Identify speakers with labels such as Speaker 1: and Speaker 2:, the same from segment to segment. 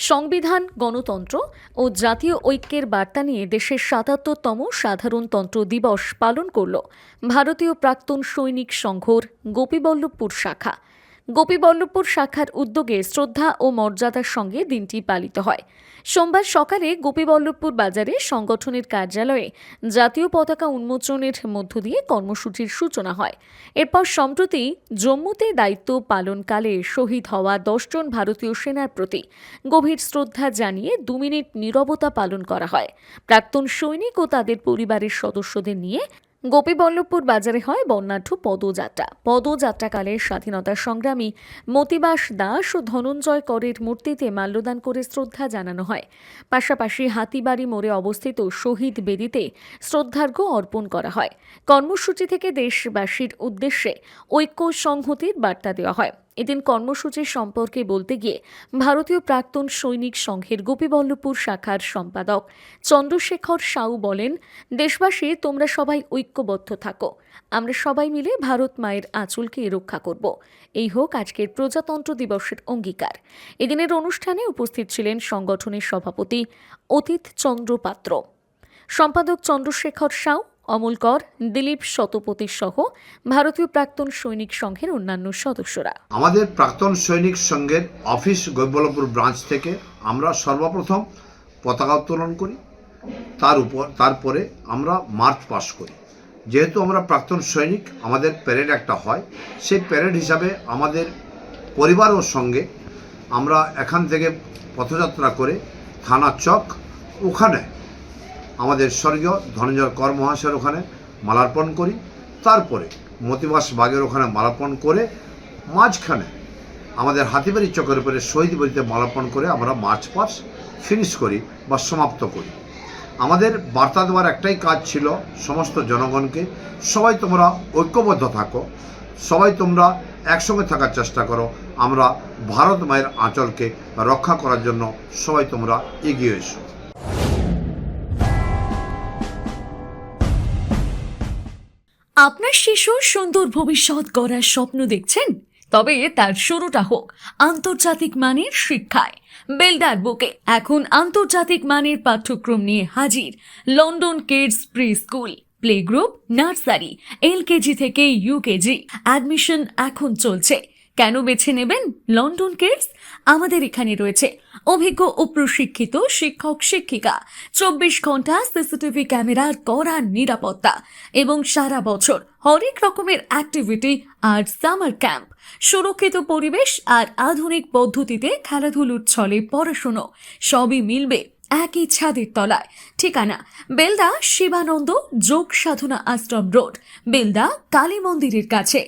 Speaker 1: সংবিধান, গণতন্ত্র ও জাতীয় ঐক্যের বার্তা নিয়ে দেশের ৭৭তম সাধারণতন্ত্র দিবস পালন করল ভারতীয় প্রাক্তন সৈনিক সংঘর গোপীবল্লভপুর শাখা। গোপীবল্লভপুর শাখার উদ্যোগে শ্রদ্ধা ও মর্যাদার সঙ্গে দিনটি পালিত হয়। সোমবার সকালে গোপীবল্লভপুর বাজারে সংগঠনের কার্যালয়ে জাতীয় পতাকা উন্মোচনের মধ্য দিয়ে কর্মসূচির সূচনা হয়। এরপর সম্প্রতি জম্মুতে দায়িত্ব পালনকালে শহীদ হওয়া ১০ জন ভারতীয় সেনার প্রতি গভীর শ্রদ্ধা জানিয়ে ২ মিনিট নীরবতা পালন করা হয়। প্রাক্তন সৈনিক ও তাদের পরিবারের সদস্যদের নিয়ে গোপীবল্লভপুর বাজারে হয় বর্ণাঢ্য পদযাত্রা। পদযাত্রাকালে স্বাধীনতা সংগ্রামী মতিবাস দাস ও ধনঞ্জয় করের মূর্তিতে মাল্যদান করে শ্রদ্ধা জানানো হয়। পাশাপাশি হাতিবাড়ি মোড়ে অবস্থিত শহীদ বেদিতে শ্রদ্ধার্ঘ্য অর্পণ করা হয়। কর্মসূচি থেকে দেশবাসীর উদ্দেশ্যে ঐক্য সংহতির বার্তা দেওয়া হয়। এদিন কর্মসূচি সম্পর্কে বলতে গিয়ে ভারতীয় প্রাক্তন সৈনিক সংঘের গোপীবল্লভপুর শাখার সম্পাদক চন্দ্রশেখর সাউ বলেন, দেশবাসী তোমরা সবাই ঐক্যবদ্ধ থাকো, আমরা সবাই মিলে ভারত মায়ের আঁচলকে রক্ষা করব। এই হোক আজকের প্রজাতন্ত্র দিবসের অঙ্গীকার। এদিনের অনুষ্ঠানে উপস্থিত ছিলেন সংগঠনের সভাপতি অতীত চন্দ্র পাত্র, সম্পাদক চন্দ্রশেখর সাউ, অমল কর, দিলীপ শতপথী সহ ভারতীয় প্রাক্তন সৈনিক সংঘের অন্যান্য সদস্যরা।
Speaker 2: আমাদের প্রাক্তন সৈনিক সংঘের অফিস গোপীবল্লভপুর ব্রাঞ্চ থেকে আমরা সর্বপ্রথম পতাকা উত্তোলন করি, তারপরে আমরা মার্চ পাস করি। যেহেতু আমরা প্রাক্তন সৈনিক, আমাদের প্যারেড একটা হয়। সেই প্যারেড হিসাবে আমাদের পরিবারের সঙ্গে আমরা এখান থেকে পথযাত্রা করে থানা চক, ওখানে আমাদের স্বর্গীয় ধনঞ্জয় কর মহাশয়ের ওখানে মালার্পণ করি। তারপরে মতিবাস বাগের ওখানে মালার্পণ করে মাঝখানে আমাদের হাতিবাড়ি চকের উপরে শহীদ বেদিতে মালার্পণ করে আমরা মার্চ পাস্ট ফিনিশ করি বা সমাপ্ত করি। আমাদের বার্তা দেওয়ার একটাই কাজ ছিল সমস্ত জনগণকে, সবাই তোমরা ঐক্যবদ্ধ থাকো, সবাই তোমরা একসঙ্গে থাকার চেষ্টা করো, আমরা ভারত মায়ের আঁচলকে রক্ষা করার জন্য সবাই তোমরা এগিয়ে এসো।
Speaker 1: আপনার শিশুর সুন্দর ভবিষ্যৎ গড়ার স্বপ্ন দেখছেন? তবে তার শুরুটা হোক আন্তর্জাতিক মানের শিক্ষায়। বেলদার বুকে এখন আন্তর্জাতিক মানের পাঠ্যক্রম নিয়ে হাজির London kids preschool, playgroup, nursery, LKG থেকে UKG। অ্যাডমিশন এখন চলছে। কেন বেছে নেবেন লন্ডন কিডস? আমাদের এখানে রয়েছে অভিজ্ঞ ও প্রশিক্ষিত শিক্ষক শিক্ষিকা, ২৪ ঘন্টা CCTV ক্যামেরার কড়া নিরাপত্তা এবং সারা বছর হরেক রকমের অ্যাক্টিভিটি আর সামার ক্যাম্প, সুরক্ষিত পরিবেশ আর আধুনিক পদ্ধতিতে খেলাধুলোর ছলে পড়াশুনো সবই মিলবে একই ছাদের তলায়। ঠিকানা বেলদা শিবানন্দ যোগ সাধনা আশ্রম রোড, বেলদা কালী মন্দিরের কাছে।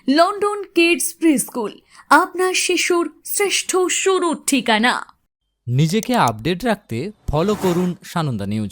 Speaker 1: লন্ডন কিডস প্রি স্কুল, আপনার শিশুর শ্রেষ্ঠ শুরুর ঠিকানা।
Speaker 3: নিজেকে আপডেট রাখতে ফলো করুন সানন্দা নিউজ।